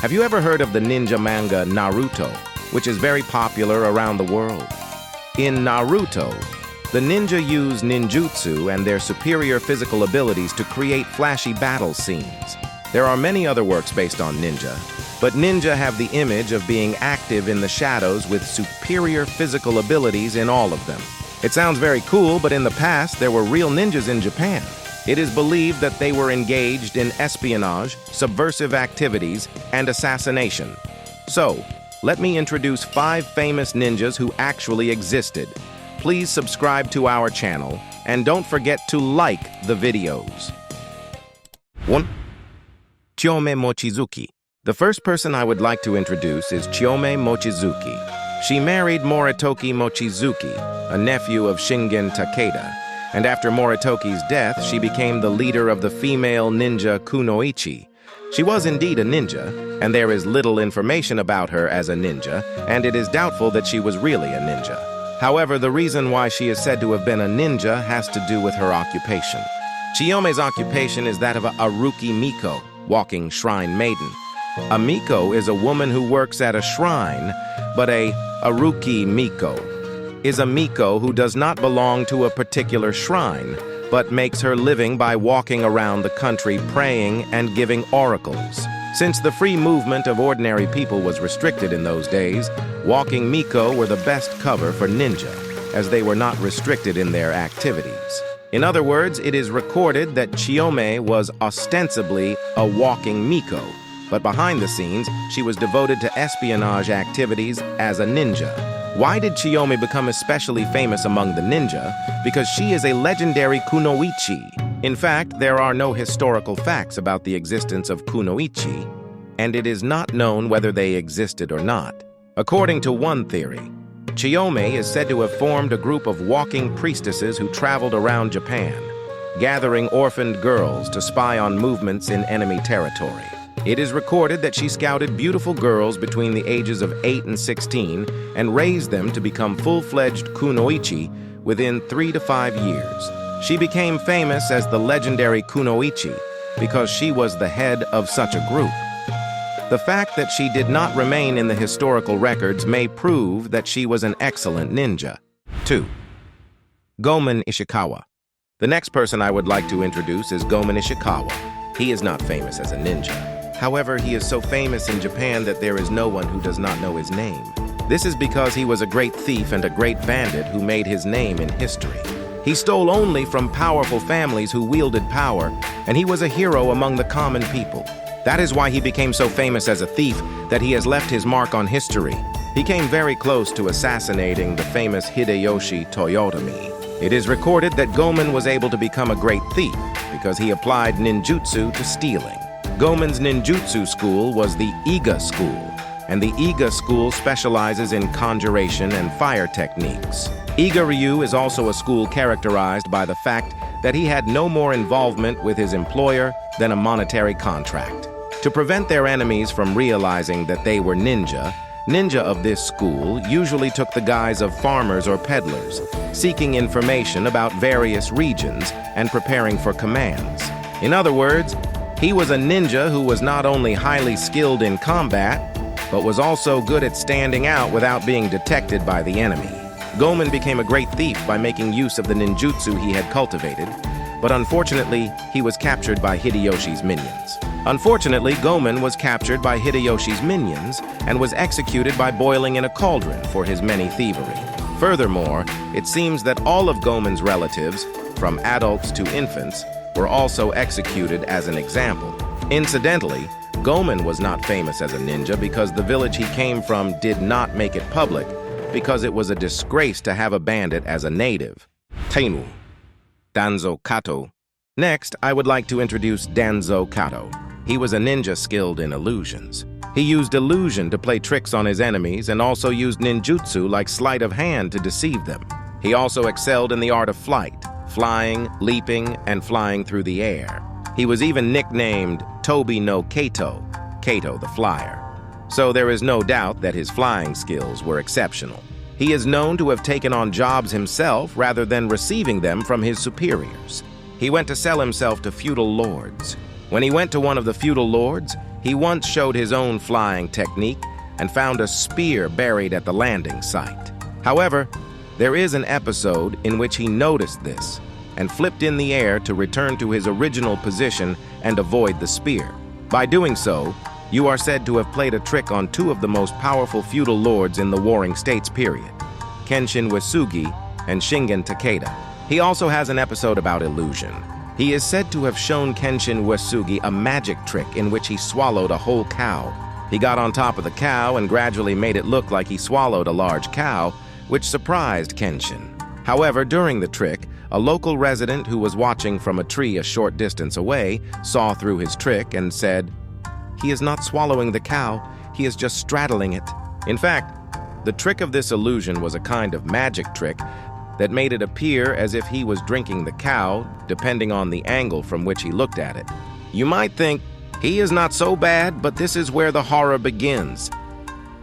Have you ever heard of the ninja manga Naruto, which is very popular around the world? In Naruto, the ninja use ninjutsu and their superior physical abilities to create flashy battle scenes. There are many other works based on ninja, but ninja have the image of being active in the shadows with superior physical abilities in all of them. It sounds very cool, but in the past, there were real ninjas in Japan. It is believed that they were engaged in espionage, subversive activities, and assassination. So, let me introduce 5 famous ninjas who actually existed. Please subscribe to our channel, and don't forget to like the videos. 1. Chiyome Mochizuki. The first person I would like to introduce is Chiyome Mochizuki. She married Moritoki Mochizuki, a nephew of Shingen Takeda, and after Moritoki's death, she became the leader of the female ninja kunoichi. She was indeed a ninja, and there is little information about her as a ninja, and it is doubtful that she was really a ninja. However, the reason why she is said to have been a ninja has to do with her occupation. Chiyome's occupation is that of a Aruki Miko, walking shrine maiden. A Miko is a woman who works at a shrine, but a Aruki Miko is a Miko who does not belong to a particular shrine, but makes her living by walking around the country praying and giving oracles. Since the free movement of ordinary people was restricted in those days, walking Miko were the best cover for ninja, as they were not restricted in their activities. In other words, it is recorded that Chiyome was ostensibly a walking Miko, but behind the scenes, she was devoted to espionage activities as a ninja. Why did Chiyome become especially famous among the ninja? Because she is a legendary kunoichi. In fact, there are no historical facts about the existence of kunoichi, and it is not known whether they existed or not. According to one theory, Chiyome is said to have formed a group of walking priestesses who traveled around Japan, gathering orphaned girls to spy on movements in enemy territory. It is recorded that she scouted beautiful girls between the ages of 8 and 16 and raised them to become full-fledged kunoichi within 3 to 5 years. She became famous as the legendary kunoichi because she was the head of such a group. The fact that she did not remain in the historical records may prove that she was an excellent ninja. 2. Goemon Ishikawa. The next person I would like to introduce is Goemon Ishikawa. He is not famous as a ninja. However, he is so famous in Japan that there is no one who does not know his name. This is because he was a great thief and a great bandit who made his name in history. He stole only from powerful families who wielded power, and he was a hero among the common people. That is why he became so famous as a thief that he has left his mark on history. He came very close to assassinating the famous Hideyoshi Toyotomi. It is recorded that Goemon was able to become a great thief because he applied ninjutsu to stealing. Goemon's ninjutsu school was the Iga school, and the Iga school specializes in conjuration and fire techniques. Iga Ryu is also a school characterized by the fact that he had no more involvement with his employer than a monetary contract. To prevent their enemies from realizing that they were ninja of this school usually took the guise of farmers or peddlers, seeking information about various regions and preparing for commands. In other words, he was a ninja who was not only highly skilled in combat, but was also good at standing out without being detected by the enemy. Goemon became a great thief by making use of the ninjutsu he had cultivated, but unfortunately, he was captured by Hideyoshi's minions. Unfortunately, Goemon was captured by Hideyoshi's minions and was executed by boiling in a cauldron for his many thievery. Furthermore, it seems that all of Goemon's relatives, from adults to infants, were also executed as an example. Incidentally, Goemon was not famous as a ninja because the village he came from did not make it public because it was a disgrace to have a bandit as a native. Teinu. Danzo Kato. Next, I would like to introduce Danzo Kato. He was a ninja skilled in illusions. He used illusion to play tricks on his enemies and also used ninjutsu like sleight of hand to deceive them. He also excelled in the art of flight, flying, leaping, and flying through the air. He was even nicknamed Tobi no Kato, Kato the Flyer. So there is no doubt that his flying skills were exceptional. He is known to have taken on jobs himself rather than receiving them from his superiors. He went to sell himself to feudal lords. When he went to one of the feudal lords, he He once showed his own flying technique and found a spear buried at the landing site. However, there is an episode in which he noticed this and flipped in the air to return to his original position and avoid the spear. By doing so, you are said to have played a trick on two of the most powerful feudal lords in the Warring States period, Kenshin Wasugi and Shingen Takeda. He also has an episode about illusion. He is said to have shown Kenshin Wasugi a magic trick in which he swallowed a whole cow. He got on top of the cow and gradually made it look like he swallowed a large cow, which surprised Kenshin. However, during the trick, a local resident who was watching from a tree a short distance away saw through his trick and said, "He is not swallowing the cow, he is just straddling it." In fact, the trick of this illusion was a kind of magic trick that made it appear as if he was drinking the cow, depending on the angle from which he looked at it. You might think, he is not so bad, but this is where the horror begins.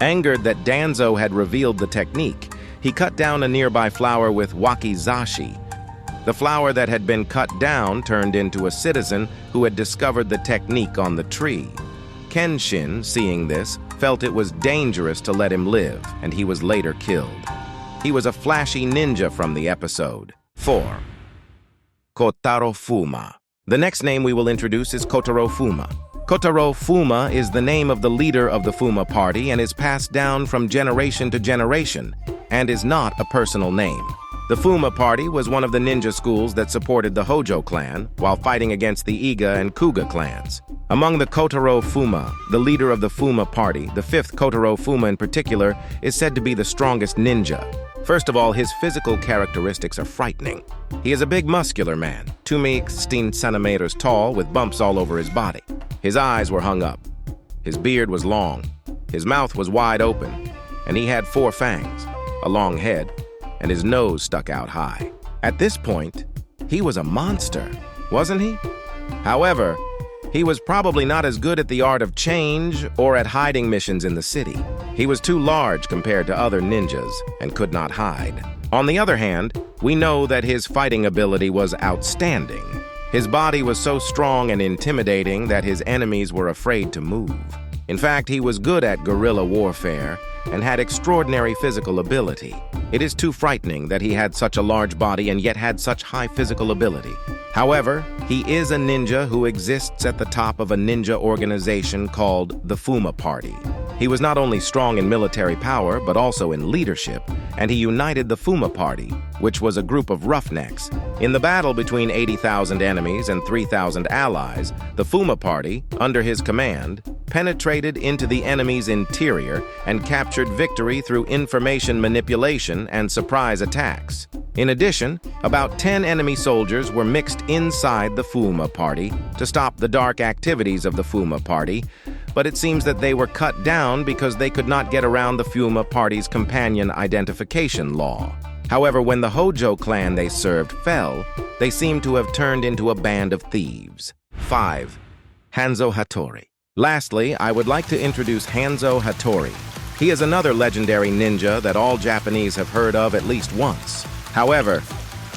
Angered that Danzo had revealed the technique, he cut down a nearby flower with wakizashi. The flower that had been cut down turned into a citizen who had discovered the technique on the tree. Kenshin, seeing this, felt it was dangerous to let him live, and he was later killed. He was a flashy ninja from the episode. 4. Kotaro Fuuma. The next name we will introduce is Kotaro Fuuma. Kotaro Fuuma is the name of the leader of the Fuuma party and is passed down from generation to generation, and is not a personal name. The Fuuma party was one of the ninja schools that supported the Hojo clan while fighting against the Iga and Kuga clans. Among the Kotaro Fuuma, the leader of the Fuuma party, the fifth Kotaro Fuuma in particular, is said to be the strongest ninja. First of all, his physical characteristics are frightening. He is a big muscular man, 2 centimeters tall with bumps all over his body. His eyes were hung up. His beard was long. His mouth was wide open, and he had 4 fangs, a long head, and his nose stuck out high. At this point, he was a monster, wasn't he? However, he was probably not as good at the art of change or at hiding missions in the city. He was too large compared to other ninjas and could not hide. On the other hand, we know that his fighting ability was outstanding. His body was so strong and intimidating that his enemies were afraid to move. In fact, he was good at guerrilla warfare and had extraordinary physical ability. It is too frightening that he had such a large body and yet had such high physical ability. However, he is a ninja who exists at the top of a ninja organization called the Fuuma Party. He was not only strong in military power, but also in leadership, and he united the Fuuma Party, which was a group of roughnecks. In the battle between 80,000 enemies and 3,000 allies, the Fuuma Party, under his command, penetrated into the enemy's interior and captured victory through information manipulation and surprise attacks. In addition, about 10 enemy soldiers were mixed inside the Fuuma Party to stop the dark activities of the Fuuma Party, but it seems that they were cut down because they could not get around the Fuuma Party's companion identification law. However, when the Hojo clan they served fell, they seem to have turned into a band of thieves. 5. Hanzo Hattori. Lastly, I would like to introduce Hanzo Hattori. He is another legendary ninja that all Japanese have heard of at least once. However,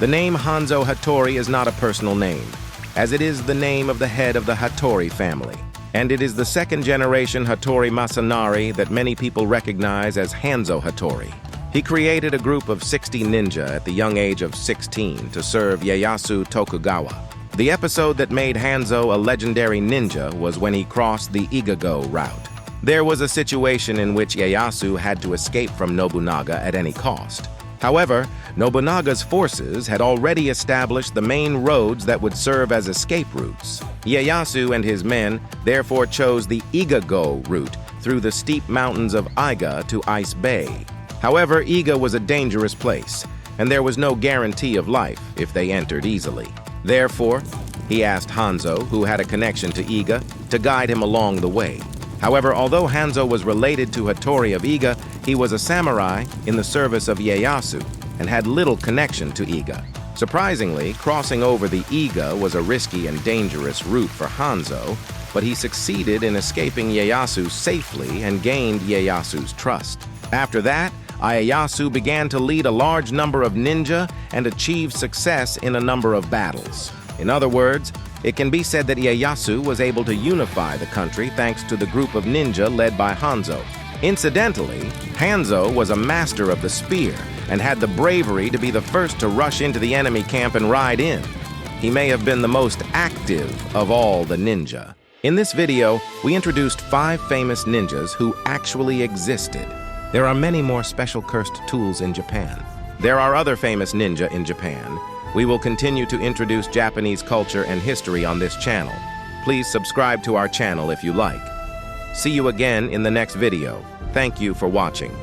the name Hanzo Hattori is not a personal name, as it is the name of the head of the Hattori family. And it is the second-generation Hattori Masanari that many people recognize as Hanzo Hattori. He created a group of 60 ninja at the young age of 16 to serve Ieyasu Tokugawa. The episode that made Hanzo a legendary ninja was when he crossed the Igago route. There was a situation in which Ieyasu had to escape from Nobunaga at any cost. However, Nobunaga's forces had already established the main roads that would serve as escape routes. Ieyasu and his men therefore chose the Igago route through the steep mountains of Iga to Ice Bay. However, Iga was a dangerous place, and there was no guarantee of life if they entered easily. Therefore, he asked Hanzo, who had a connection to Iga, to guide him along the way. However, although Hanzo was related to Hattori of Iga, he was a samurai in the service of Ieyasu and had little connection to Iga. Surprisingly, crossing over the Iga was a risky and dangerous route for Hanzo, but he succeeded in escaping Ieyasu safely and gained Ieyasu's trust. After that, Ieyasu began to lead a large number of ninja and achieve success in a number of battles. In other words, It can be said that Ieyasu was able to unify the country thanks to the group of ninja led by Hanzo. Incidentally, Hanzo was a master of the spear and had the bravery to be the first to rush into the enemy camp and ride in. He may have been the most active of all the ninja. In this video, we introduced 5 famous ninjas who actually existed. There are many more special cursed tools in Japan. There are other famous ninja in Japan. We will continue to introduce Japanese culture and history on this channel. Please subscribe to our channel if you like. See you again in the next video. Thank you for watching.